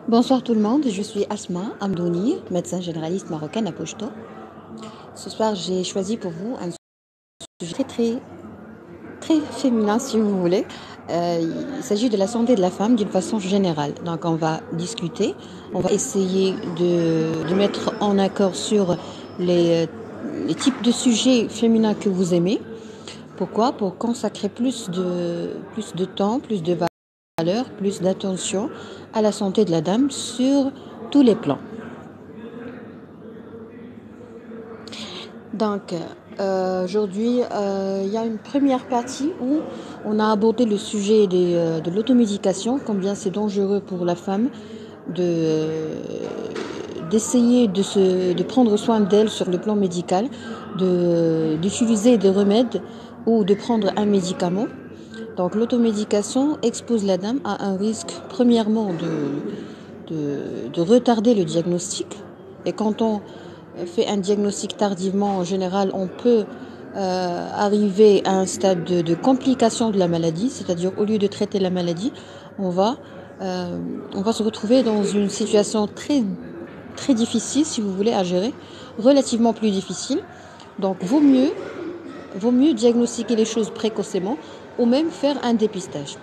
Bonsoir tout le monde, je suis Asma Amdouni, médecin généraliste marocaine à Pochto. Ce soir, j'ai choisi pour vous un sujet très féminin, si vous voulez. Il s'agit de la santé de la femme d'une façon générale. Donc, on va discuter, on va essayer de mettre en accord sur les types de sujets féminins que vous aimez. Pourquoi? Pour consacrer plus de temps, plus de valeur, plus d'attention à la santé de la dame sur tous les plans. Donc, aujourd'hui, il y a une première partie où on a abordé le sujet de l'automédication, combien c'est dangereux pour la femme d'essayer de prendre soin d'elle sur le plan médical, d'utiliser des remèdes ou de prendre un médicament. Donc l'automédication expose la dame à un risque, premièrement, de retarder le diagnostic. Et quand on fait un diagnostic tardivement, en général, on peut arriver à un stade de complication de la maladie, c'est-à-dire au lieu de traiter la maladie, on va se retrouver dans une situation très difficile, si vous voulez, à gérer, relativement plus difficile. Donc vaut mieux diagnostiquer les choses précocement ou même faire un dépistage.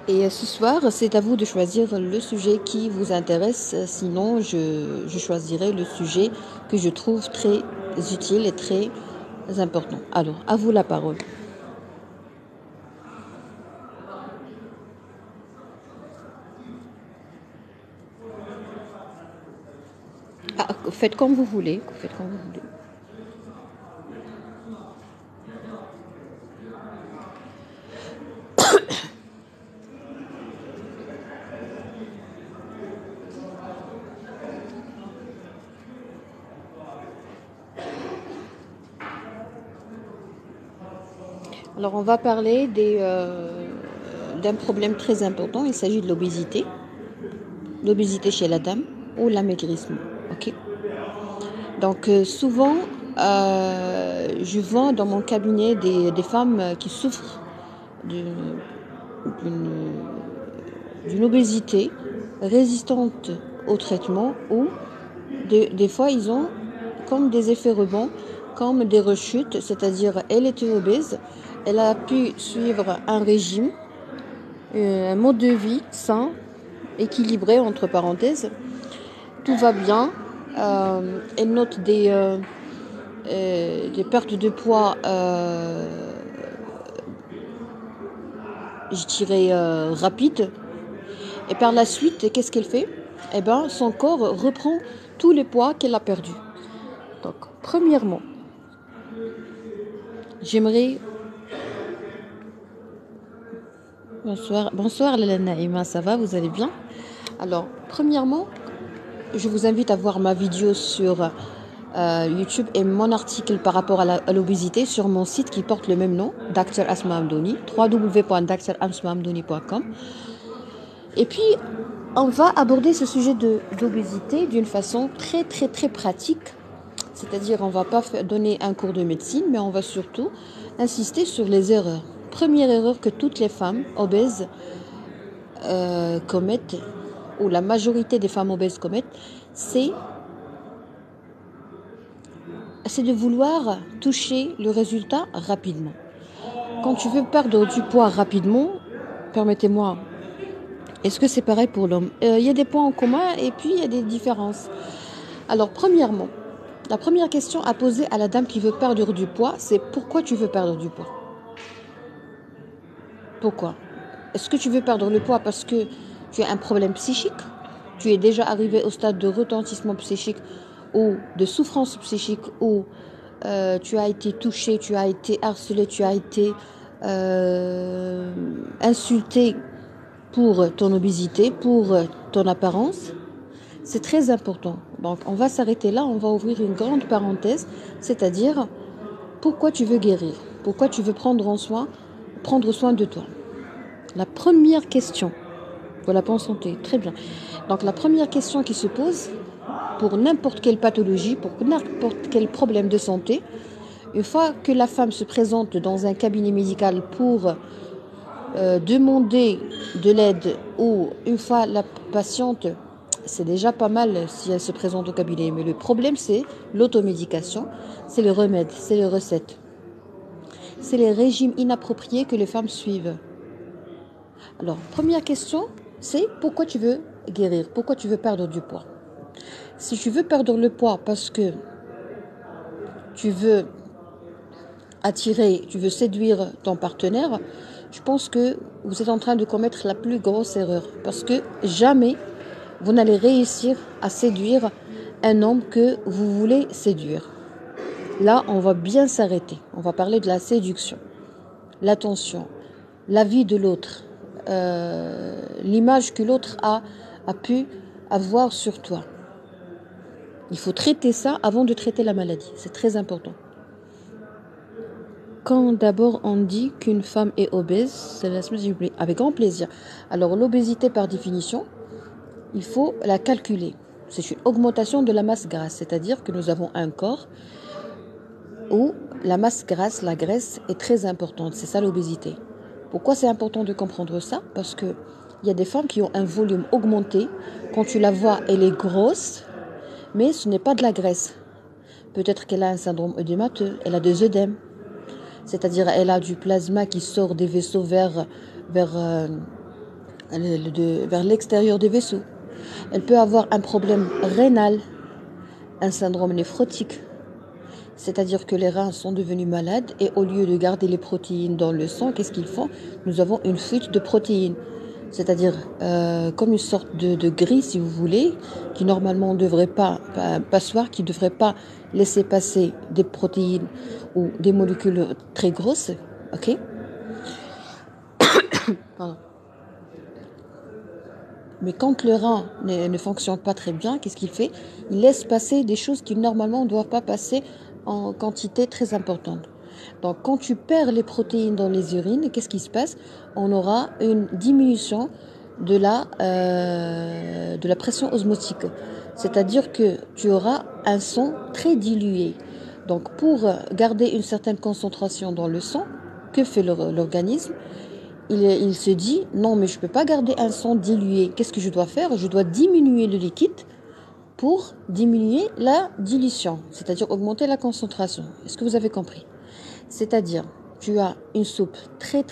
Et ce soir, c'est à vous de choisir le sujet qui vous intéresse. Sinon, je choisirai le sujet que je trouve très utile et très important. Alors, à vous la parole. Faites comme vous voulez. Alors, on va parler d'un problème très important. Il s'agit de l'obésité. L'obésité chez la dame ou l'amaigrissement. Ok. Donc, souvent, je vois dans mon cabinet des femmes qui souffrent d'une obésité résistante au traitement ou des fois, ils ont comme des effets rebonds, comme des rechutes, c'est-à-dire elle était obèse, elle a pu suivre un régime, un mode de vie sain, équilibré entre parenthèses, tout va bien, elle note des pertes de poids, je dirais rapides, et par la suite, qu'est-ce qu'elle fait? Eh bien, son corps reprend tous les poids qu'elle a perdus. Donc, premièrement, j'aimerais... Bonsoir Lala Naïma, ça va, vous allez bien? Alors, premièrement, je vous invite à voir ma vidéo sur YouTube et mon article par rapport à l'obésité sur mon site qui porte le même nom, Dr Asma Amdouni, www.dramdouni.com. Et puis, on va aborder ce sujet d'obésité d'une façon très pratique. C'est-à-dire, on ne va pas donner un cours de médecine, mais on va surtout insister sur les erreurs. Première erreur que toutes les femmes obèses commettent, ou la majorité des femmes obèses commettent, c'est de vouloir toucher le résultat rapidement. Quand tu veux perdre du poids rapidement, permettez-moi, est-ce que c'est pareil pour l'homme? Il y a des points en commun et puis il y a des différences. Alors, premièrement, la première question à poser à la dame qui veut perdre du poids, c'est pourquoi tu veux perdre du poids? Pourquoi? Est-ce que tu veux perdre le poids parce que tu as un problème psychique? Tu es déjà arrivé au stade de retentissement psychique ou de souffrance psychique où tu as été touché, tu as été harcelé, tu as été insulté pour ton obésité, pour ton apparence? C'est très important. Donc, on va s'arrêter là, on va ouvrir une grande parenthèse, c'est-à-dire pourquoi tu veux guérir, pourquoi tu veux prendre soin de toi. La première question, voilà, pour la santé, très bien. Donc, la première question qui se pose pour n'importe quelle pathologie, pour n'importe quel problème de santé, une fois que la femme se présente dans un cabinet médical pour demander de l'aide, ou une fois la patiente, c'est déjà pas mal si elle se présente au cabinet, mais le problème c'est l'automédication, c'est le remède, c'est les recettes, c'est les régimes inappropriés que les femmes suivent. Alors, première question, c'est pourquoi tu veux guérir, pourquoi tu veux perdre du poids. Si tu veux perdre le poids parce que tu veux attirer, tu veux séduire ton partenaire, je pense que vous êtes en train de commettre la plus grosse erreur, parce que jamais vous n'allez réussir à séduire un homme que vous voulez séduire. Là, on va bien s'arrêter. On va parler de la séduction, l'attention, la vie de l'autre, l'image que l'autre a pu avoir sur toi. Il faut traiter ça avant de traiter la maladie. C'est très important. Quand d'abord on dit qu'une femme est obèse, c'est avec grand plaisir. Alors l'obésité par définition, il faut la calculer. C'est une augmentation de la masse grasse, c'est-à-dire que nous avons un corps où la masse grasse, la graisse est très importante. C'est ça l'obésité. Pourquoi c'est important de comprendre ça? Parce que il y a des femmes qui ont un volume augmenté. Quand tu la vois, elle est grosse, mais ce n'est pas de la graisse. Peut-être qu'elle a un syndrome œdémateux, elle a des œdèmes. C'est-à-dire elle a du plasma qui sort des vaisseaux vers l'extérieur des vaisseaux. Elle peut avoir un problème rénal, un syndrome néphrotique. C'est-à-dire que les reins sont devenus malades et au lieu de garder les protéines dans le sang, qu'est-ce qu'ils font? Nous avons une fuite de protéines. C'est-à-dire comme une sorte de grille, si vous voulez, qui normalement ne devrait pas, passoire, qui ne devrait pas laisser passer des protéines ou des molécules très grosses. Ok? Pardon. Mais quand le rein ne fonctionne pas très bien, qu'est-ce qu'il fait? Il laisse passer des choses qui normalement ne doivent pas passer en quantité très importante. Donc quand tu perds les protéines dans les urines, qu'est-ce qui se passe? On aura une diminution de la pression osmotique. C'est-à-dire que tu auras un sang très dilué. Donc pour garder une certaine concentration dans le sang, que fait l'organisme? Il se dit, non mais je ne peux pas garder un sang dilué. Qu'est-ce que je dois faire? Je dois diminuer le liquide pour diminuer la dilution, c'est-à-dire augmenter la concentration. Est-ce que vous avez compris? C'est-à-dire, tu as une soupe très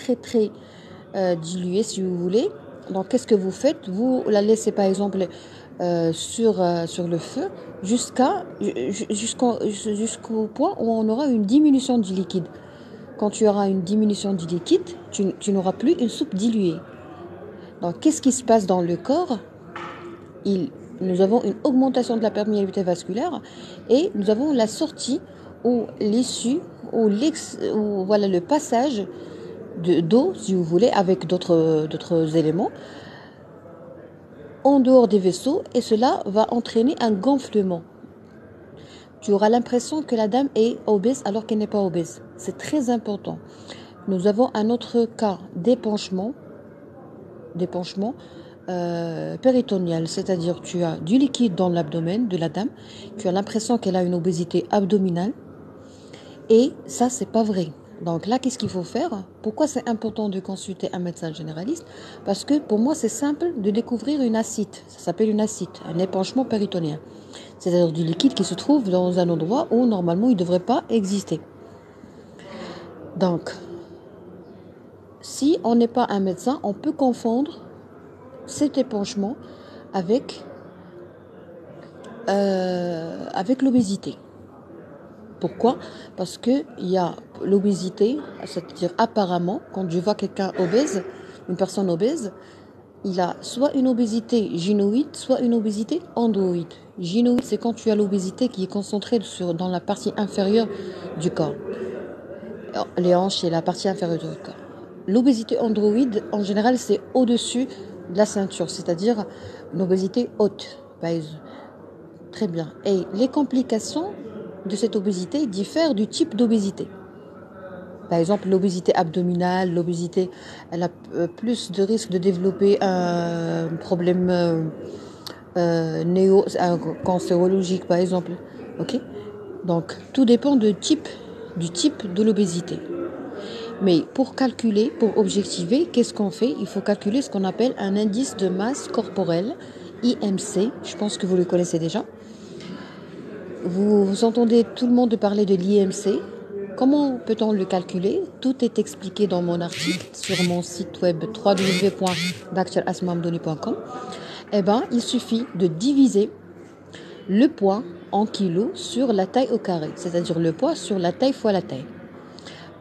diluée si vous voulez. Donc qu'est-ce que vous faites? Vous la laissez par exemple sur le feu jusqu'au point où on aura une diminution du liquide. Quand tu auras une diminution du liquide, tu n'auras plus une soupe diluée. Donc qu'est-ce qui se passe dans le corps? Nous avons une augmentation de la perméabilité vasculaire et nous avons la sortie ou l'issue ou voilà, le passage d'eau, si vous voulez, avec d'autres éléments en dehors des vaisseaux, et cela va entraîner un gonflement. Tu auras l'impression que la dame est obèse alors qu'elle n'est pas obèse. C'est très important. Nous avons un autre cas d'épanchement péritonéal, c'est-à-dire tu as du liquide dans l'abdomen de la dame, tu as l'impression qu'elle a une obésité abdominale, et ça c'est pas vrai. Donc là, qu'est-ce qu'il faut faire? Pourquoi c'est important de consulter un médecin généraliste? Parce que pour moi c'est simple de découvrir une ascite, ça s'appelle une ascite, un épanchement péritonéal, c'est-à-dire du liquide qui se trouve dans un endroit où normalement il ne devrait pas exister. Donc si on n'est pas un médecin, on peut confondre cet épanchement avec l'obésité. Pourquoi? Parce que il y a l'obésité, c'est-à-dire apparemment, quand je vois quelqu'un obèse, une personne obèse, il a soit une obésité gynoïde, soit une obésité androïde. Gynoïde, c'est quand tu as l'obésité qui est concentrée dans la partie inférieure du corps. Les hanches, c'est la partie inférieure du corps. L'obésité androïde, en général, c'est au-dessus de la ceinture, c'est-à-dire une obésité haute. Très bien. Et les complications de cette obésité diffèrent du type d'obésité. Par exemple, l'obésité abdominale, l'obésité, elle a plus de risques de développer un problème un cancérologique, par exemple. Ok? Donc, tout dépend du type de l'obésité. Mais pour calculer, pour objectiver, qu'est-ce qu'on fait? Il faut calculer ce qu'on appelle un indice de masse corporelle, IMC. Je pense que vous le connaissez déjà. Vous entendez tout le monde parler de l'IMC. Comment peut-on le calculer? Tout est expliqué dans mon article sur mon site web www.drasmamdoni.com. Eh bien, il suffit de diviser le poids en kilos sur la taille au carré, c'est-à-dire le poids sur la taille fois la taille.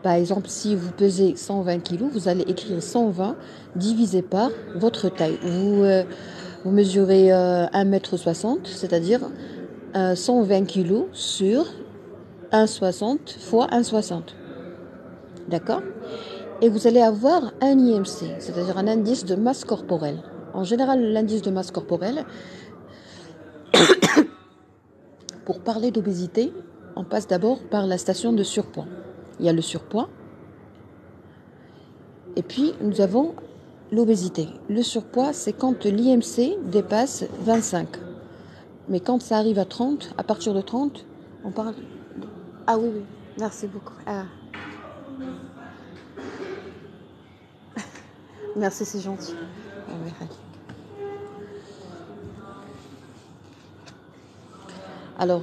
Par exemple, si vous pesez 120 kg, vous allez écrire 120 divisé par votre taille. Vous mesurez 1,60 m, c'est-à-dire 120 kg sur 1,60 fois 1,60. D'accord? Et vous allez avoir un IMC, c'est-à-dire un indice de masse corporelle. En général, l'indice de masse corporelle, pour parler d'obésité, on passe d'abord par la station de surpoids. Il y a le surpoids. Et puis, nous avons l'obésité. Le surpoids, c'est quand l'IMC dépasse 25. Mais quand ça arrive à 30, à partir de 30, on parle... Ah oui, oui, merci beaucoup. Ah. Merci, c'est gentil. Ah oui. Alors,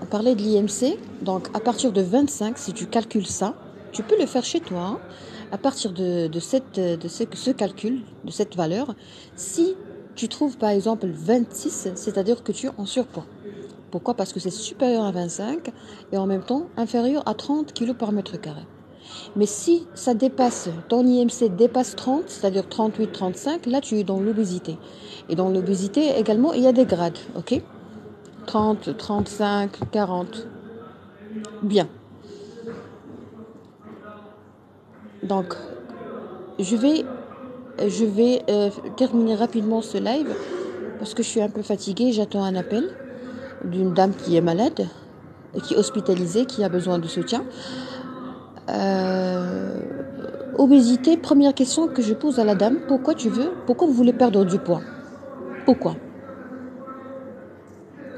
on parlait de l'IMC. Donc, à partir de 25, si tu calcules ça, tu peux le faire chez toi. Hein. À partir de ce calcul, de cette valeur, si tu trouves par exemple 26, c'est-à-dire que tu es en surpoids. Pourquoi? Parce que c'est supérieur à 25 et en même temps inférieur à 30 kg par mètre carré. Mais si ça dépasse, ton IMC dépasse 30, c'est-à-dire 38, 35, là tu es dans l'obésité. Et dans l'obésité également, il y a des grades, ok? 30, 35, 40. Bien. Donc, je vais terminer rapidement ce live parce que je suis un peu fatiguée. J'attends un appel d'une dame qui est malade, qui est hospitalisée, qui a besoin de soutien. Obésité, première question que je pose à la dame, pourquoi vous voulez perdre du poids? Pourquoi?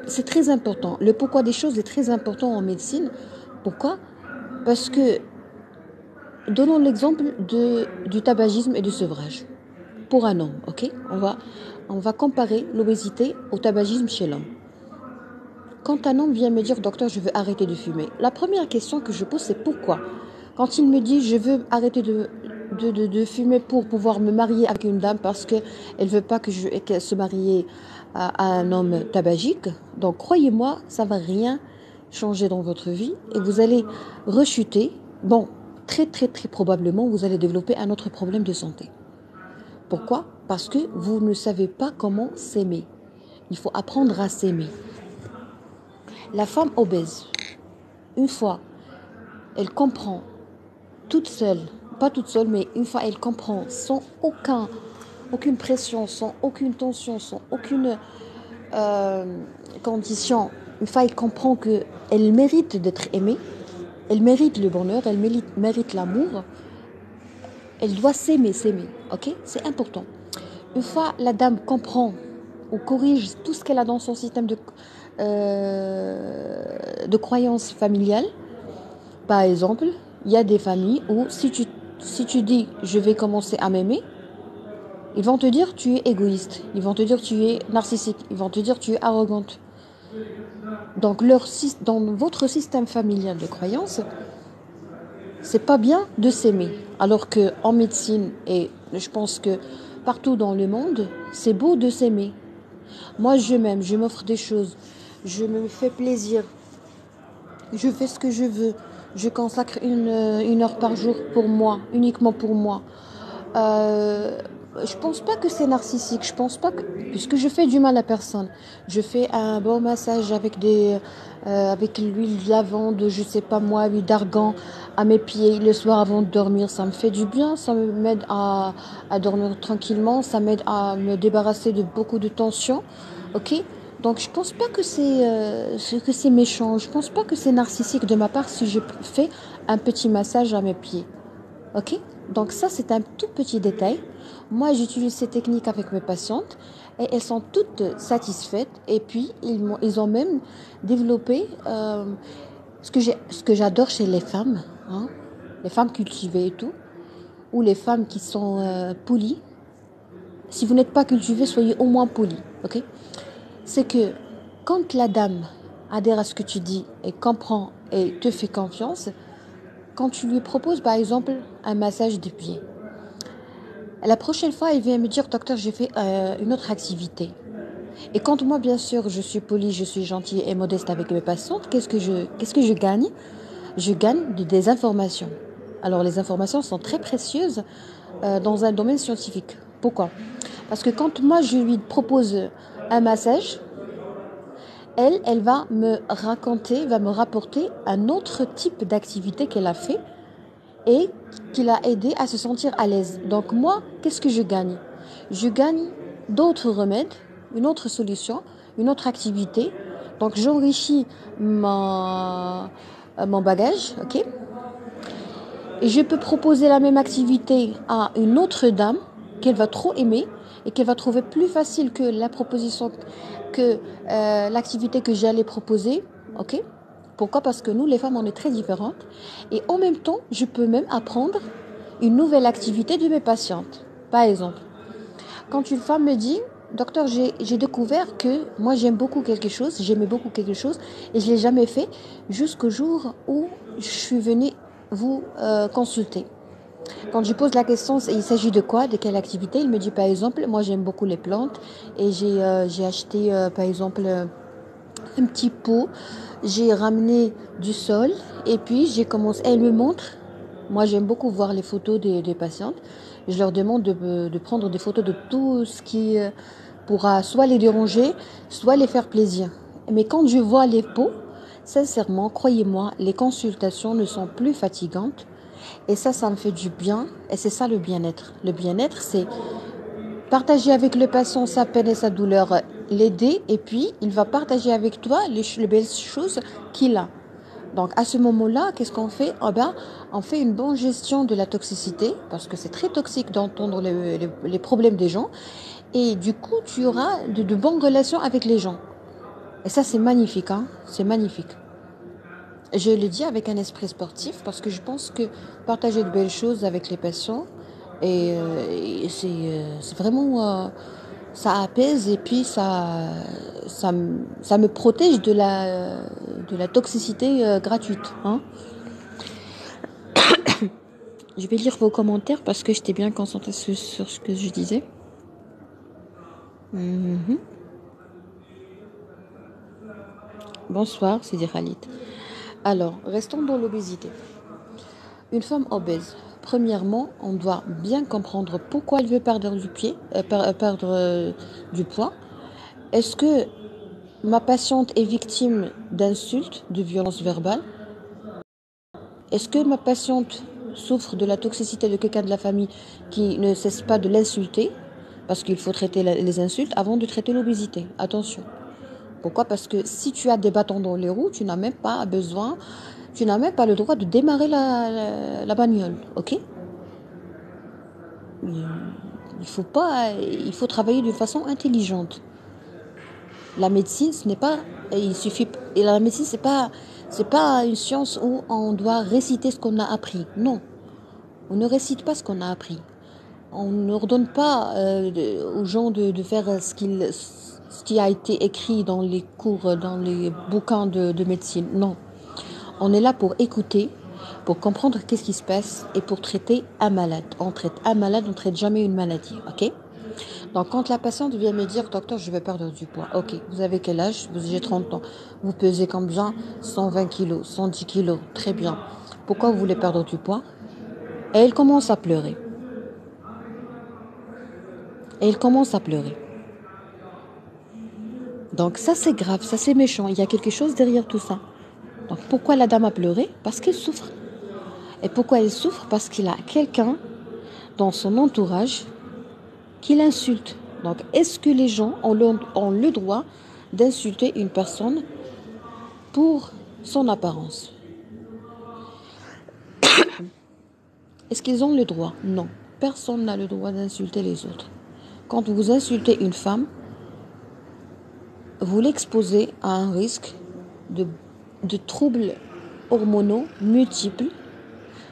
C'est très important. Le pourquoi des choses est très important en médecine. Pourquoi? Parce que, donnons l'exemple du tabagisme et du sevrage. Pour un homme, ok? On va comparer l'obésité au tabagisme chez l'homme. Quand un homme vient me dire, docteur, je veux arrêter de fumer, la première question que je pose, c'est pourquoi? Quand il me dit, je veux arrêter de fumer pour pouvoir me marier avec une dame parce qu'elle ne veut pas qu'elle se marie à un homme tabagique, donc croyez-moi, ça ne va rien changer dans votre vie et vous allez rechuter. Bon, très très très probablement, vous allez développer un autre problème de santé. Pourquoi? Parce que vous ne savez pas comment s'aimer. Il faut apprendre à s'aimer. La femme obèse, une fois, elle comprend toute seule, pas toute seule, mais une fois elle comprend sans aucune pression, sans aucune tension, sans aucune condition, une fois elle comprend qu'elle mérite d'être aimée, elle mérite le bonheur, elle mérite l'amour, elle doit s'aimer, ok? C'est important. Une fois la dame comprend ou corrige tout ce qu'elle a dans son système de croyances familiales, par exemple, il y a des familles où si tu dis je vais commencer à m'aimer, ils vont te dire tu es égoïste, ils vont te dire tu es narcissique, ils vont te dire tu es arrogante. Donc dans votre système familial de croyances, c'est pas bien de s'aimer. Alors que en médecine et je pense que partout dans le monde, c'est beau de s'aimer. Moi je m'aime, je m'offre des choses, je me fais plaisir, je fais ce que je veux. Je consacre une heure par jour pour moi, uniquement pour moi. Je pense pas que c'est narcissique. Je pense pas que, puisque je fais du mal à personne. Je fais un bon massage avec avec l'huile de lavande, je sais pas moi, l'huile d'argan à mes pieds le soir avant de dormir. Ça me fait du bien. Ça m'aide à dormir tranquillement. Ça m'aide à me débarrasser de beaucoup de tensions. Ok? Donc je pense pas que c'est méchant, je pense pas que c'est narcissique de ma part si je fais un petit massage à mes pieds. Ok? Donc ça, c'est un tout petit détail. Moi, j'utilise ces techniques avec mes patientes et elles sont toutes satisfaites. Et puis, ils ont même développé ce que j'adore chez les femmes, hein, les femmes cultivées et tout, ou les femmes qui sont polies. Si vous n'êtes pas cultivé, soyez au moins poli. Ok? C'est que quand la dame adhère à ce que tu dis et comprend et te fait confiance, quand tu lui proposes par exemple un massage des pieds, la prochaine fois, elle vient me dire, docteur, j'ai fait une autre activité. Et quand moi, bien sûr, je suis polie, je suis gentille et modeste avec mes patientes, qu'est-ce que je gagne? Je gagne des informations. Alors, les informations sont très précieuses dans un domaine scientifique. Pourquoi? Parce que quand moi, je lui propose un massage, elle va me raconter, va me rapporter un autre type d'activité qu'elle a fait et qui l'a aidé à se sentir à l'aise. Donc moi, qu'est-ce que je gagne? Je gagne d'autres remèdes, une autre solution, une autre activité. Donc j'enrichis mon bagage, ok? Et je peux proposer la même activité à une autre dame qu'elle va trop aimer et qu'elle va trouver plus facile que la proposition, que l'activité que j'allais proposer, ok? Pourquoi? Parce que nous, les femmes, on est très différentes. Et en même temps, je peux même apprendre une nouvelle activité de mes patientes. Par exemple, quand une femme me dit, docteur, j'ai découvert que moi, j'aimais beaucoup quelque chose, et je ne l'ai jamais fait jusqu'au jour où je suis venue vous consulter. Quand je pose la question, il s'agit de quoi, de quelle activité, il me dit par exemple, moi j'aime beaucoup les plantes et j'ai acheté par exemple un petit pot, j'ai ramené du sol et puis j'ai commencé, elle me montre, moi j'aime beaucoup voir les photos des patientes, je leur demande de prendre des photos de tout ce qui pourra soit les déranger, soit les faire plaisir. Mais quand je vois les pots, sincèrement, croyez-moi, les consultations ne sont plus fatigantes. Et ça me fait du bien. Et c'est ça le bien-être. Le bien-être, c'est partager avec le patient sa peine et sa douleur, l'aider. Et puis, il va partager avec toi les belles choses qu'il a. Donc, à ce moment-là, qu'est-ce qu'on fait? Oh ben, on fait une bonne gestion de la toxicité, parce que c'est très toxique d'entendre les problèmes des gens. Et du coup, tu auras de bonnes relations avec les gens. Et ça, c'est magnifique, hein? C'est magnifique. Je le dis avec un esprit sportif parce que je pense que partager de belles choses avec les patients et c'est vraiment ça apaise et puis ça me protège de la toxicité gratuite, hein. Je vais lire vos commentaires parce que j'étais bien concentrée sur ce que je disais. Mhm. Bonsoir, c'est Khalid. Alors, restons dans l'obésité. Une femme obèse, premièrement, on doit bien comprendre pourquoi elle veut perdre du poids. Est-ce que ma patiente est victime d'insultes, de violences verbales? Est-ce que ma patiente souffre de la toxicité de quelqu'un de la famille qui ne cesse pas de l'insulter? Parce qu'il faut traiter les insultes avant de traiter l'obésité. Attention. Pourquoi? Parce que si tu as des bâtons dans les roues, tu n'as même pas le droit de démarrer la bagnole, ok? Il faut travailler de façon intelligente. La médecine, ce n'est pas, il suffit, et la médecine, c'est pas une science où on doit réciter ce qu'on a appris. Non, on ne récite pas ce qu'on a appris. On n'ordonne pas aux gens de faire ce qui a été écrit dans les cours, dans les bouquins de médecine. Non, on est là pour écouter, pour comprendre qu'est-ce qui se passe et pour traiter un malade. On traite un malade, on ne traite jamais une maladie, ok? Donc, quand la patiente vient me dire, docteur, je vais perdre du poids. Ok, vous avez quel âge? J'ai 30 ans. Vous pesez combien? 120 kilos, 110 kilos. Très bien. Pourquoi vous voulez perdre du poids? Et elle commence à pleurer. Et elle commence à pleurer. Donc, ça, c'est grave, ça, c'est méchant. Il y a quelque chose derrière tout ça. Donc, pourquoi la dame a pleuré? Parce qu'elle souffre. Et pourquoi elle souffre? Parce qu'il a quelqu'un dans son entourage qui l'insulte. Donc, est-ce que les gens ont le droit d'insulter une personne pour son apparence. Est-ce qu'ils ont le droit? Non. Personne n'a le droit d'insulter les autres. Quand vous insultez une femme, vous l'exposez à un risque de troubles hormonaux multiples,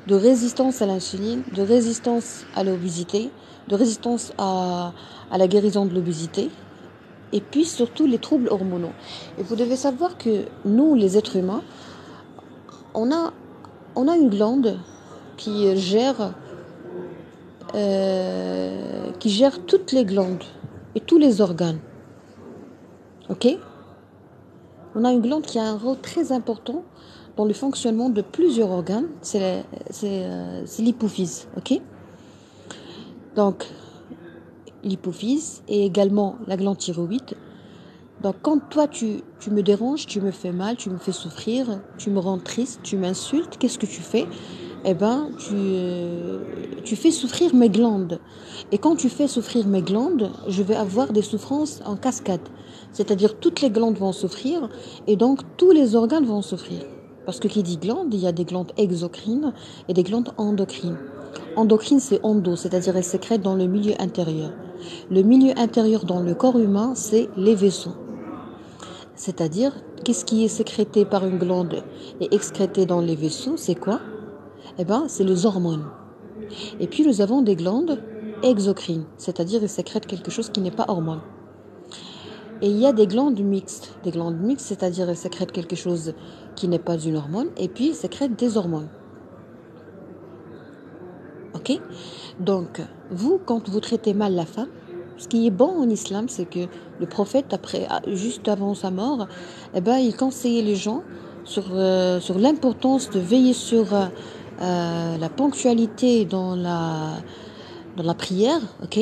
de résistance à l'insuline, de résistance à l'obésité, de résistance à la guérison de l'obésité, et puis surtout les troubles hormonaux. Et vous devez savoir que nous, les êtres humains, on a une glande qui gère toutes les glandes et tous les organes. Ok? On a une glande qui a un rôle très important dans le fonctionnement de plusieurs organes. C'est l'hypophyse. Ok? Donc, l'hypophyse et également la glande thyroïde. Donc, quand toi, tu me déranges, tu me fais mal, tu me fais souffrir, tu me rends triste, tu m'insultes, qu'est-ce que tu fais? Eh ben, tu fais souffrir mes glandes. Et quand tu fais souffrir mes glandes, je vais avoir des souffrances en cascade. C'est-à-dire toutes les glandes vont souffrir et donc tous les organes vont souffrir. Parce que qui dit glande, il y a des glandes exocrines et des glandes endocrines. Endocrine, c'est endo, c'est-à-dire elles sécrètent dans le milieu intérieur. Le milieu intérieur dans le corps humain, c'est les vaisseaux. C'est-à-dire, qu'est-ce qui est sécrété par une glande et excrété dans les vaisseaux, c'est quoi? Eh bien, c'est les hormones. Et puis, nous avons des glandes exocrines, c'est-à-dire elles sécrètent quelque chose qui n'est pas hormone. Et il y a des glandes mixtes. Des glandes mixtes, c'est-à-dire elles sécrètent quelque chose qui n'est pas une hormone, et puis elles sécrètent des hormones. Ok? Donc, vous, quand vous traitez mal la femme, ce qui est bon en islam, c'est que le prophète, juste avant sa mort, eh ben, il conseillait les gens sur l'importance de veiller sur la ponctualité dans la prière, ok?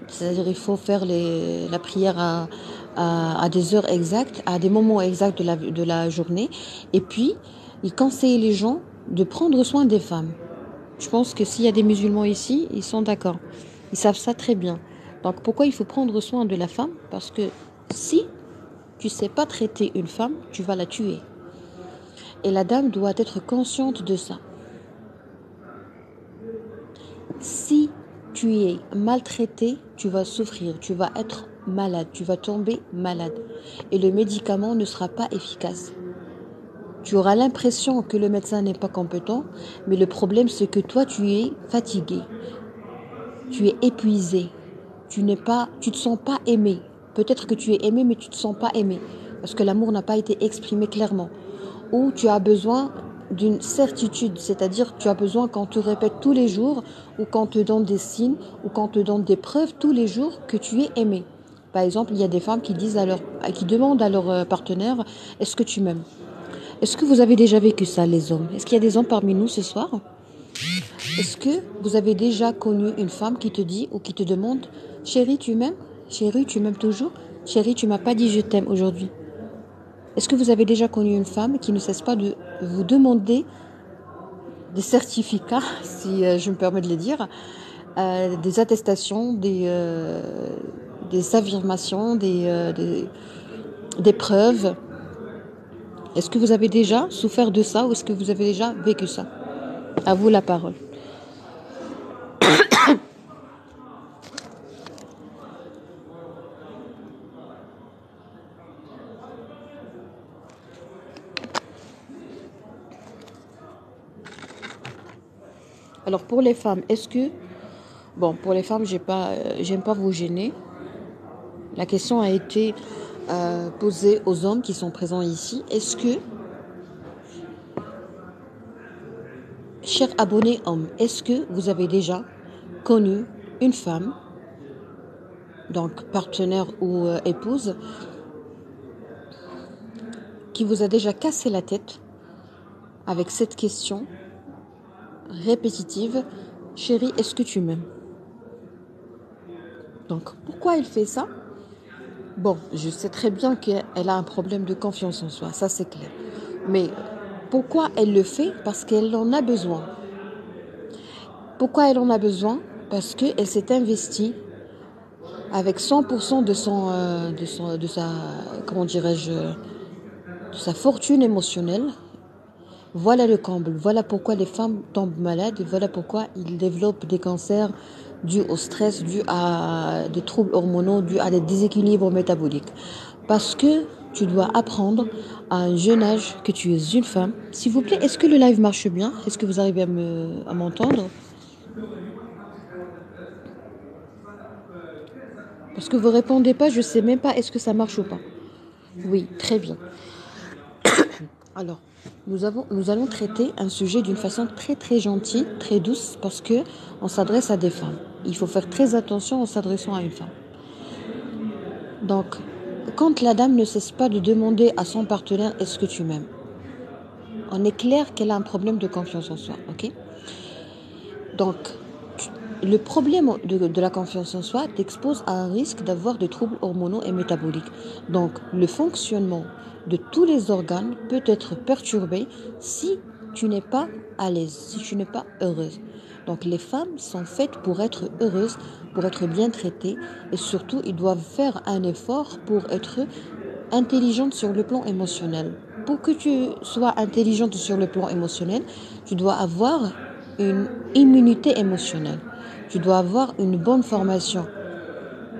C'est-à-dire il faut faire la prière à des heures exactes, à des moments exacts de la journée. Et puis, il conseillait les gens de prendre soin des femmes. Je pense que s'il y a des musulmans ici, ils sont d'accord. Ils savent ça très bien. Donc pourquoi il faut prendre soin de la femme? Parce que si tu ne sais pas traiter une femme, tu vas la tuer. Et la dame doit être consciente de ça. Si tu es maltraité, tu vas souffrir, tu vas être malade, tu vas tomber malade. Et le médicament ne sera pas efficace. Tu auras l'impression que le médecin n'est pas compétent, mais le problème c'est que toi tu es fatigué, tu es épuisé, tu te sens pas aimé. Peut-être que tu es aimé, mais tu te sens pas aimé, parce que l'amour n'a pas été exprimé clairement. Ou tu as besoin d'une certitude, c'est-à-dire tu as besoin qu'on te répète tous les jours, ou qu'on te donne des signes, ou qu'on te donne des preuves tous les jours que tu es aimé. Par exemple, il y a des femmes qui demandent à leur partenaire, est-ce que tu m'aimes? Est-ce que vous avez déjà vécu ça, les hommes? Est-ce qu'il y a des hommes parmi nous ce soir? Est-ce que vous avez déjà connu une femme qui te dit ou qui te demande, chérie, tu m'aimes? Chérie, tu m'aimes toujours? Chérie, tu m'as pas dit je t'aime aujourd'hui. Est-ce que vous avez déjà connu une femme qui ne cesse pas de vous demander des certificats, si je me permets de le dire, des attestations, des affirmations, des preuves? Est-ce que vous avez déjà souffert de ça ou est-ce que vous avez déjà vécu ça? À vous la parole. Alors pour les femmes, pour les femmes, j'aime pas vous gêner. La question a été posée aux hommes qui sont présents ici. Est-ce que, chers abonnés hommes, est-ce que vous avez déjà connu une femme, donc partenaire ou épouse, qui vous a déjà cassé la tête avec cette question répétitive, chérie, est-ce que tu m'aimes? Donc, pourquoi elle fait ça? Bon, je sais très bien qu'elle a un problème de confiance en soi, ça c'est clair. Mais pourquoi elle le fait? Parce qu'elle en a besoin. Pourquoi elle en a besoin? Parce qu'elle s'est investie avec 100% de sa, comment dirais-je, de sa fortune émotionnelle. Voilà le comble. Voilà pourquoi les femmes tombent malades et voilà pourquoi ils développent des cancers dus au stress, dus à des troubles hormonaux, dus à des déséquilibres métaboliques. Parce que tu dois apprendre à un jeune âge que tu es une femme. S'il vous plaît, est-ce que le live marche bien? Est-ce que vous arrivez à m'entendre? Parce que vous répondez pas, je sais même pas est-ce que ça marche ou pas. Oui, très bien. Alors, nous allons traiter un sujet d'une façon très très gentille, très douce, parce que on s'adresse à des femmes. Il faut faire très attention en s'adressant à une femme. Donc, quand la dame ne cesse pas de demander à son partenaire est-ce que tu m'aimes, on est clair qu'elle a un problème de confiance en soi, ok? Donc, le problème de la confiance en soi t'expose à un risque d'avoir des troubles hormonaux et métaboliques. Donc, le fonctionnement de tous les organes peut être perturbé si tu n'es pas à l'aise, si tu n'es pas heureuse. Donc, les femmes sont faites pour être heureuses, pour être bien traitées et surtout, ils doivent faire un effort pour être intelligentes sur le plan émotionnel. Pour que tu sois intelligente sur le plan émotionnel, tu dois avoir une immunité émotionnelle. Tu dois avoir une bonne formation.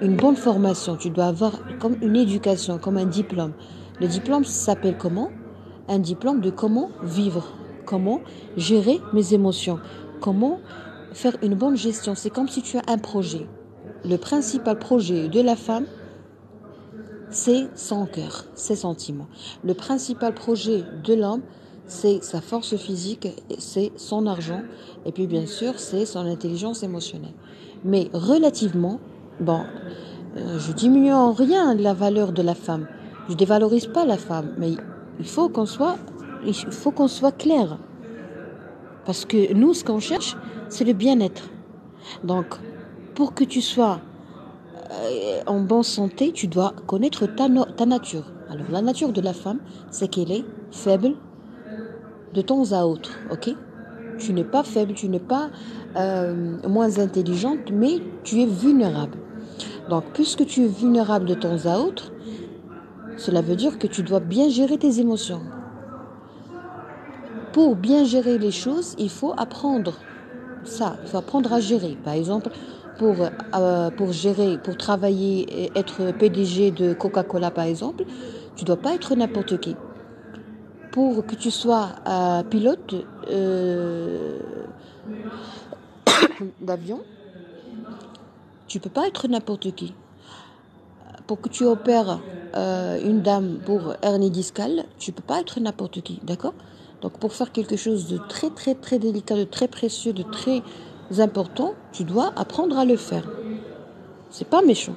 Une bonne formation, tu dois avoir comme une éducation, comme un diplôme. Le diplôme s'appelle comment? Un diplôme de comment vivre, comment gérer mes émotions, comment faire une bonne gestion. C'est comme si tu as un projet. Le principal projet de la femme, c'est son cœur, ses sentiments. Le principal projet de l'homme, c'est sa force physique, c'est son argent, et puis bien sûr, c'est son intelligence émotionnelle. Mais relativement, bon, je diminue en rien la valeur de la femme. Je dévalorise pas la femme, mais il faut qu'on soit clair. Parce que nous, ce qu'on cherche, c'est le bien-être. Donc, pour que tu sois en bonne santé, tu dois connaître ta nature. Alors, la nature de la femme, c'est qu'elle est faible de temps à autre, ok? Tu n'es pas faible, tu n'es pas moins intelligente, mais tu es vulnérable. Donc, puisque tu es vulnérable de temps à autre, cela veut dire que tu dois bien gérer tes émotions. Pour bien gérer les choses, il faut apprendre ça, il faut apprendre à gérer. Par exemple, pour gérer, pour travailler et être PDG de Coca-Cola, par exemple, tu dois pas être n'importe qui. Pour que tu sois pilote d'avion, tu peux pas être n'importe qui. Pour que tu opères une dame pour hernie discale, tu peux pas être n'importe qui, d'accord? Donc pour faire quelque chose de très très très délicat, de très précieux, de très important, tu dois apprendre à le faire. C'est pas méchant.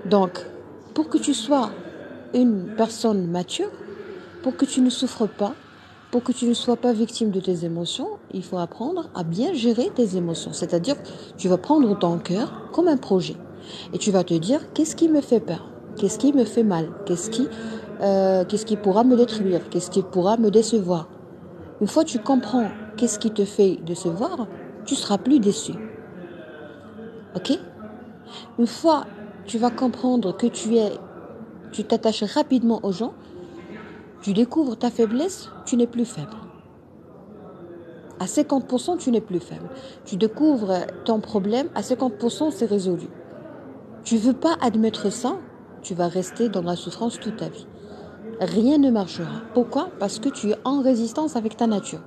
Donc, pour que tu sois une personne mature, pour que tu ne souffres pas, pour que tu ne sois pas victime de tes émotions, il faut apprendre à bien gérer tes émotions. C'est-à-dire, tu vas prendre ton cœur comme un projet. Et tu vas te dire, qu'est-ce qui me fait peur? Qu'est-ce qui me fait mal? Qu'est-ce qui pourra me détruire? Qu'est-ce qui pourra me décevoir? Une fois que tu comprends qu'est-ce qui te fait décevoir, tu seras plus déçu. Ok? Une fois que tu vas comprendre que tu t'attaches rapidement aux gens, tu découvres ta faiblesse, tu n'es plus faible. À 50%, tu n'es plus faible. Tu découvres ton problème, à 50%, c'est résolu. Tu veux pas admettre ça, tu vas rester dans la souffrance toute ta vie. Rien ne marchera. Pourquoi? Parce que tu es en résistance avec ta nature.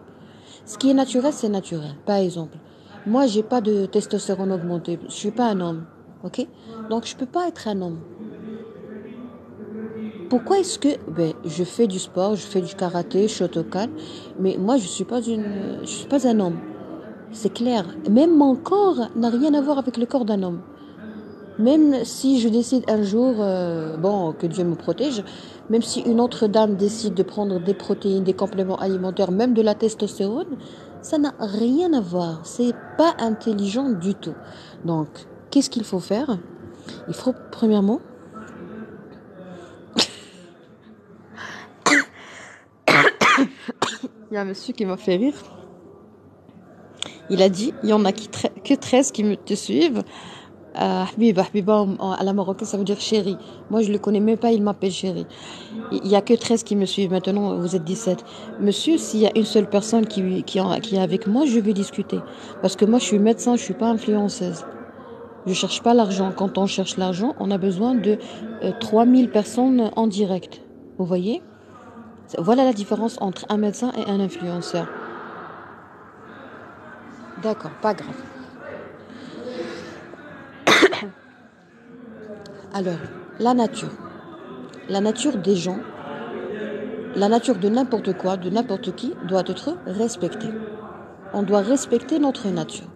Ce qui est naturel, c'est naturel. Par exemple, moi, j'ai pas de testostérone augmenté. Je suis pas un homme. Ok? Donc, je peux pas être un homme. Pourquoi est-ce que je fais du sport, je fais du karaté, Shotokan, mais moi je suis pas un homme. C'est clair. Même mon corps n'a rien à voir avec le corps d'un homme. Même si je décide un jour, que Dieu me protège, même si une autre dame décide de prendre des protéines, des compléments alimentaires, même de la testostérone, ça n'a rien à voir. C'est pas intelligent du tout. Donc, qu'est-ce qu'il faut faire? Il faut premièrement il y a un monsieur qui m'a fait rire. Il a dit, il y en a que 13 qui te suivent. Habiba, Habiba, à la marocaine, ça veut dire chéri. Moi, je le connais même pas, il m'appelle chéri. Il y a que 13 qui me suivent maintenant, vous êtes 17. Monsieur, s'il y a une seule personne qui est avec moi, je vais discuter. Parce que moi, je suis médecin, je suis pas influenceuse. Je cherche pas l'argent. Quand on cherche l'argent, on a besoin de 3000 personnes en direct. Vous voyez? Voilà la différence entre un médecin et un influenceur. D'accord, pas grave. Alors, la nature. La nature des gens, la nature de n'importe quoi, de n'importe qui, doit être respectée. On doit respecter notre nature.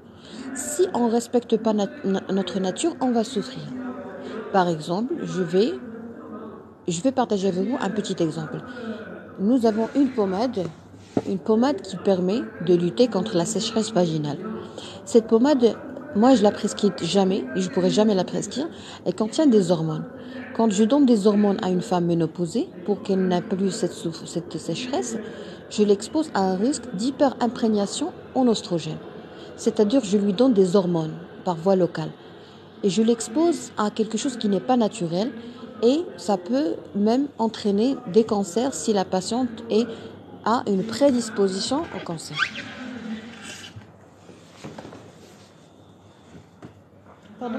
Si on ne respecte pas notre nature, on va souffrir. Par exemple, je vais partager avec vous un petit exemple. Nous avons une pommade qui permet de lutter contre la sécheresse vaginale. Cette pommade, moi je la prescris jamais, et je pourrais jamais la prescrire, elle contient des hormones. Quand je donne des hormones à une femme ménopausée pour qu'elle n'ait plus cette sécheresse, je l'expose à un risque d'hyperimprégnation en oestrogène. C'est-à-dire je lui donne des hormones par voie locale. Et je l'expose à quelque chose qui n'est pas naturel et ça peut même entraîner des cancers si la patiente a une prédisposition au cancer. Pardon?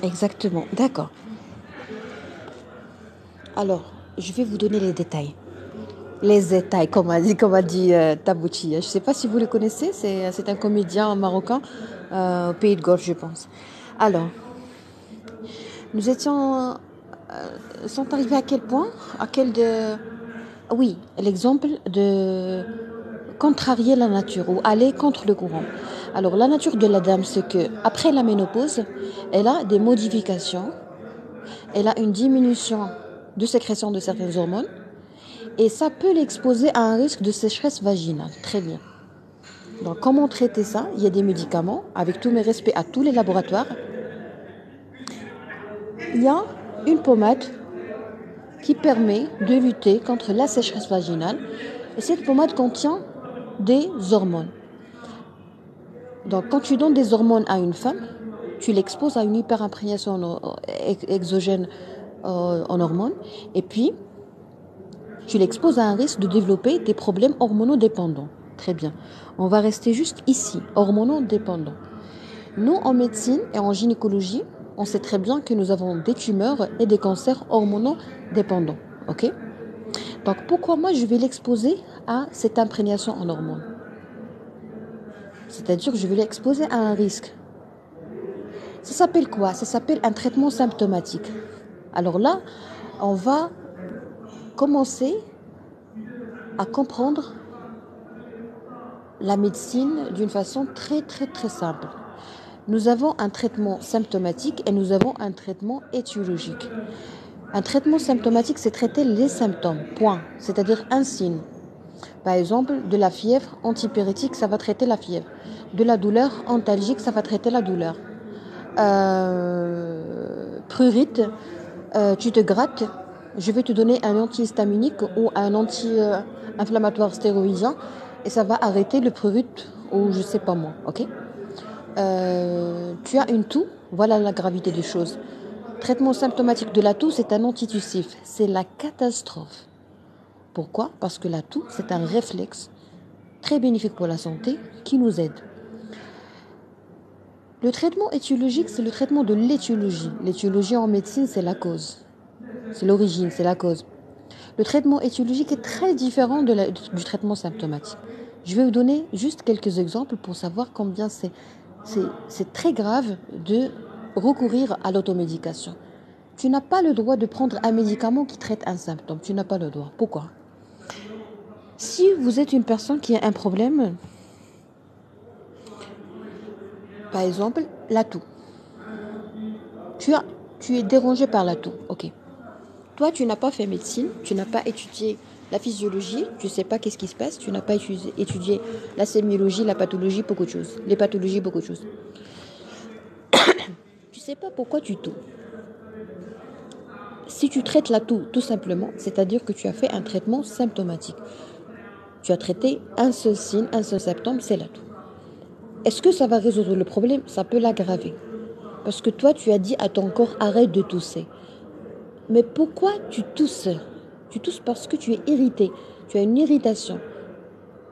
Exactement, d'accord. Alors, je vais vous donner les détails. Les détails, comme a dit Tabouchi. Je ne sais pas si vous le connaissez, c'est un comédien marocain au Pays de Golfe, je pense. Alors, nous étions... sont arrivés à quel point? À quel de... Oui, l'exemple de contrarier la nature ou aller contre le courant. Alors, la nature de la dame, c'est que après la ménopause, elle a des modifications, elle a une diminution de sécrétion de certaines hormones et ça peut l'exposer à un risque de sécheresse vaginale. Très bien. Donc, comment traiter ça? Il y a des médicaments, avec tous mes respects à tous les laboratoires. Il y a une pommade qui permet de lutter contre la sécheresse vaginale. Et cette pommade contient des hormones. Donc, quand tu donnes des hormones à une femme, tu l'exposes à une hyperimprégnation exogène en hormones. Et puis, tu l'exposes à un risque de développer des problèmes hormonodépendants. Très bien. On va rester juste ici, hormonodépendants. Nous, en médecine et en gynécologie, on sait très bien que nous avons des tumeurs et des cancers hormonodépendants. Ok? Donc, pourquoi moi, je vais l'exposer à cette imprégnation en hormones? C'est-à-dire que je vais l'exposer à un risque. Ça s'appelle quoi? Ça s'appelle un traitement symptomatique. Alors là, on va commencer à comprendre la médecine d'une façon très très très simple. Nous avons un traitement symptomatique et nous avons un traitement étiologique. Un traitement symptomatique, c'est traiter les symptômes, point. C'est-à-dire un signe. Par exemple, de la fièvre antipyrétique, ça va traiter la fièvre. De la douleur antalgique, ça va traiter la douleur. Prurite, tu te grattes, je vais te donner un antihistaminique ou un anti-inflammatoire stéroïdien et ça va arrêter le prurite ou je sais pas moi, ok? Tu as une toux, voilà la gravité des choses. Traitement symptomatique de la toux, c'est un antitussif, c'est la catastrophe. Pourquoi? Parce que la toux, c'est un réflexe très bénéfique pour la santé qui nous aide. Le traitement étiologique, c'est le traitement de l'étiologie. L'étiologie en médecine, c'est la cause. C'est l'origine, c'est la cause. Le traitement étiologique est très différent du traitement symptomatique. Je vais vous donner juste quelques exemples pour savoir combien c'est très grave de recourir à l'automédication. tu n'as pas le droit de prendre un médicament qui traite un symptôme. Tu n'as pas le droit. Pourquoi? Si vous êtes une personne qui a un problème, par exemple, la toux. Tu es dérangé par la toux. Ok. Toi, tu n'as pas fait médecine, tu n'as pas étudié la physiologie, tu ne sais pas qu'est-ce qui se passe, tu n'as pas étudié la sémiologie, la pathologie, beaucoup de choses. Les pathologies, beaucoup de choses. Tu ne sais pas pourquoi tu tousses. Si tu traites la toux tout simplement, c'est-à-dire que tu as fait un traitement symptomatique. Tu as traité un seul signe, un seul symptôme, c'est la toux. Est-ce que ça va résoudre le problème? Ça peut l'aggraver. Parce que toi, tu as dit à ton corps, arrête de tousser. Mais pourquoi tu tousses? Tu tousses parce que tu es irrité. Tu as une irritation.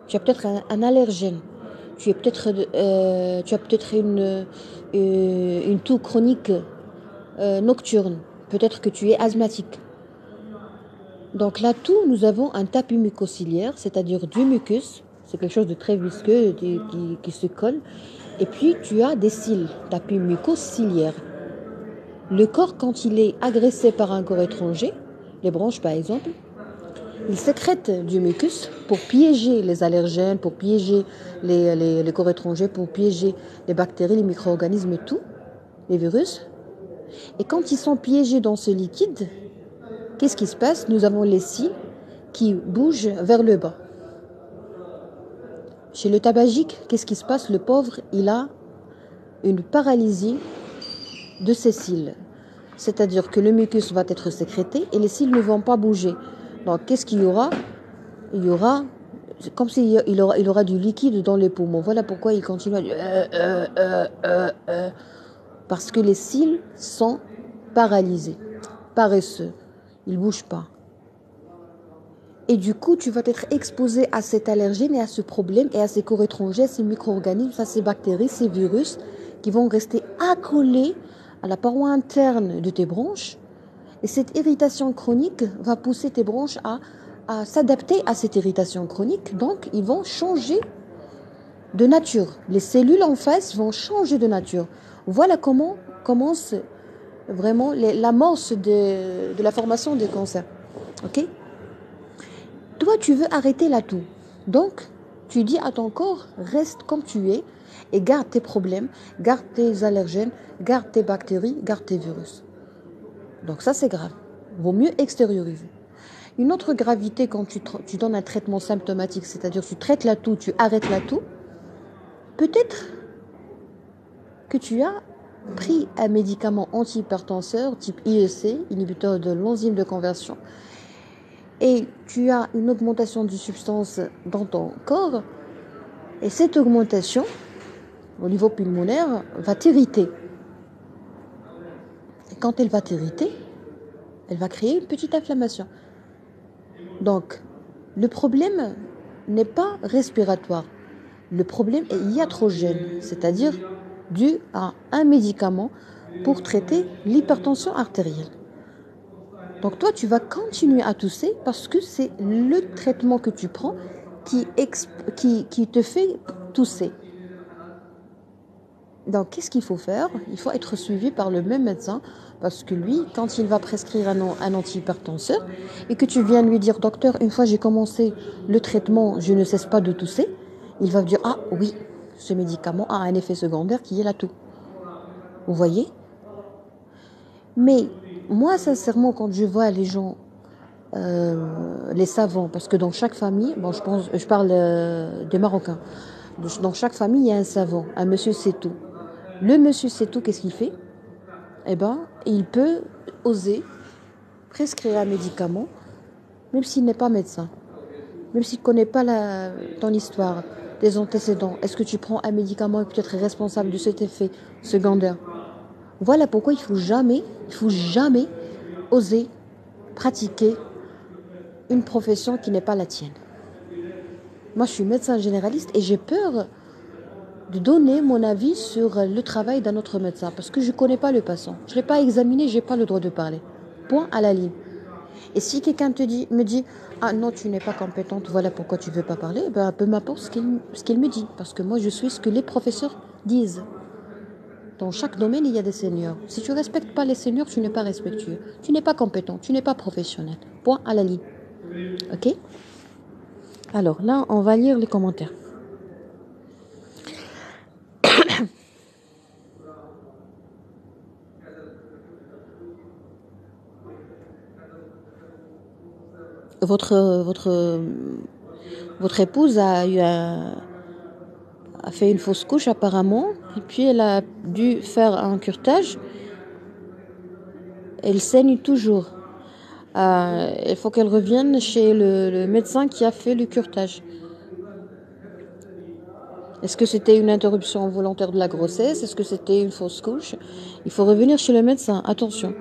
Tu as peut-être un allergène. Tu as peut-être une toux chronique nocturne. Peut-être que tu es asthmatique. Donc la toux, nous avons un tapis mucociliaire, c'est-à-dire du mucus. C'est quelque chose de très visqueux qui se colle. Et puis tu as des cils, tapis mucociliaire. Le corps, quand il est agressé par un corps étranger, les bronches par exemple, il sécrète du mucus pour piéger les allergènes, pour piéger les corps étrangers, pour piéger les bactéries, les micro-organismes, tout, les virus. Et quand ils sont piégés dans ce liquide, qu'est-ce qui se passe? Nous avons les cils qui bougent vers le bas. Chez le tabagique, qu'est-ce qui se passe? Le pauvre, il a une paralysie de ses cils. C'est-à-dire que le mucus va être sécrété et les cils ne vont pas bouger. Donc, qu'est-ce qu'il y aura? Il y aura, comme s'il aura du liquide dans les poumons. Voilà pourquoi il continue à dire parce que les cils sont paralysés, paresseux. Ils ne bougent pas. Et du coup, tu vas être exposé à cet allergène et à ce problème et à ces corps étrangers, ces micro-organismes, à ces bactéries, ces virus qui vont rester accolés à la paroi interne de tes bronches. Et cette irritation chronique va pousser tes bronches à s'adapter à cette irritation chronique. Donc, ils vont changer de nature. Les cellules en face vont changer de nature. Voilà comment commence vraiment l'amorce de la formation des cancers. Ok? Toi, tu veux arrêter la toux. Donc, tu dis à ton corps, reste comme tu es et garde tes problèmes, garde tes allergènes, garde tes bactéries, garde tes virus. Donc ça, c'est grave. Vaut mieux extérioriser. Une autre gravité quand tu donnes un traitement symptomatique, c'est-à-dire tu traites la toux, tu arrêtes la toux, peut-être que tu as pris un médicament antihypertenseur type IEC, inhibiteur de l'enzyme de conversion, et tu as une augmentation de substance dans ton corps, et cette augmentation, au niveau pulmonaire, va t'irriter. Et quand elle va t'irriter, elle va créer une petite inflammation. Donc, le problème n'est pas respiratoire. Le problème est iatrogène, c'est-à-dire dû à un médicament pour traiter l'hypertension artérielle. Donc toi, tu vas continuer à tousser parce que c'est le traitement que tu prends qui te fait tousser. Donc, qu'est-ce qu'il faut faire? Il faut être suivi par le même médecin parce que lui, quand il va prescrire un antihypertenseur et que tu viens lui dire, docteur, une fois j'ai commencé le traitement, je ne cesse pas de tousser, il va dire, ah oui, ce médicament a un effet secondaire qui est la toux. Vous voyez? Mais moi, sincèrement, quand je vois les gens, les savants, parce que dans chaque famille, bon, je parle des Marocains, dans chaque famille, il y a un savant, un monsieur sait tout. Le monsieur sait tout, qu'est-ce qu'il fait? Eh ben, il peut oser prescrire un médicament, même s'il n'est pas médecin, même s'il ne connaît pas ton histoire, tes antécédents. Est-ce que tu prends un médicament et peut-être responsable de cet effet secondaire? Voilà pourquoi il faut jamais oser pratiquer une profession qui n'est pas la tienne. Moi, je suis médecin généraliste et j'ai peur de donner mon avis sur le travail d'un autre médecin parce que je ne connais pas le patient. Je ne l'ai pas examiné, je n'ai pas le droit de parler. Point à la ligne. Et si quelqu'un me dit « Ah non, tu n'es pas compétente, voilà pourquoi tu ne veux pas parler », peu m'importe ce qu'il me dit. Parce que moi, je suis ce que les professeurs disent. Dans chaque domaine, il y a des seniors. Si tu ne respectes pas les seniors, tu n'es pas respectueux. Tu n'es pas compétent, tu n'es pas professionnel. Point à la ligne. Ok? Alors là, on va lire les commentaires. Votre épouse a fait une fausse couche apparemment, et puis elle a dû faire un curetage. Elle saigne toujours. Il faut qu'elle revienne chez le médecin qui a fait le curetage. Est-ce que c'était une interruption volontaire de la grossesse? Est-ce que c'était une fausse couche? Il faut revenir chez le médecin. Attention.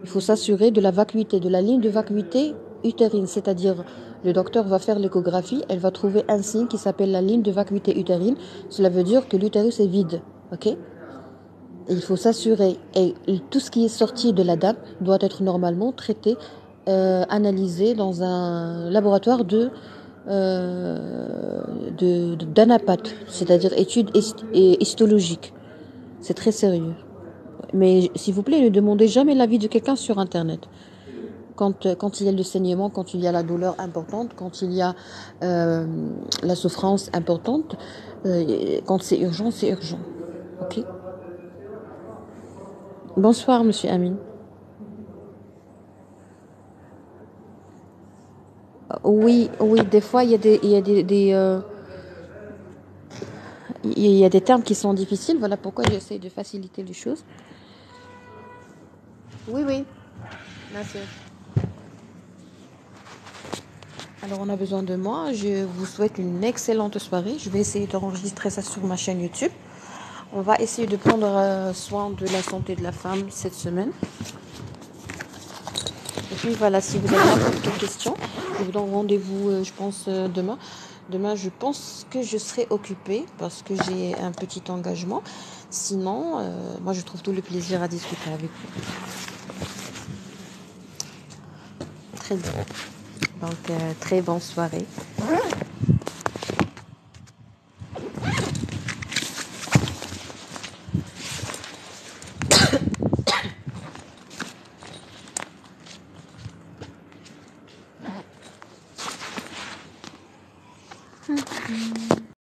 Il faut s'assurer de la vacuité, de la ligne de vacuité utérine. C'est-à-dire, le docteur va faire l'échographie, elle va trouver un signe qui s'appelle la ligne de vacuité utérine. Cela veut dire que l'utérus est vide. Ok? Et il faut s'assurer. Et tout ce qui est sorti de la dame doit être normalement traité, analysé dans un laboratoire d'anapath, c'est-à-dire études histologiques. C'est très sérieux. Mais s'il vous plaît, ne demandez jamais l'avis de quelqu'un sur Internet. Quand il y a le saignement, quand il y a la douleur importante, quand il y a la souffrance importante, quand c'est urgent, c'est urgent. Ok? Bonsoir, monsieur Amin. Oui, des fois, il y a des termes qui sont difficiles. Voilà pourquoi j'essaie de faciliter les choses. Oui, bien sûr. Alors, on a besoin de moi. Je vous souhaite une excellente soirée. Je vais essayer d'enregistrer ça sur ma chaîne YouTube. On va essayer de prendre soin de la santé de la femme cette semaine. Et puis voilà, si vous avez n'importe quelle question, je vous donne rendez-vous, je pense, demain. Demain, je pense que je serai occupée parce que j'ai un petit engagement. Sinon, moi, je trouve tout le plaisir à discuter avec vous. Très bien. Donc, très bonne soirée.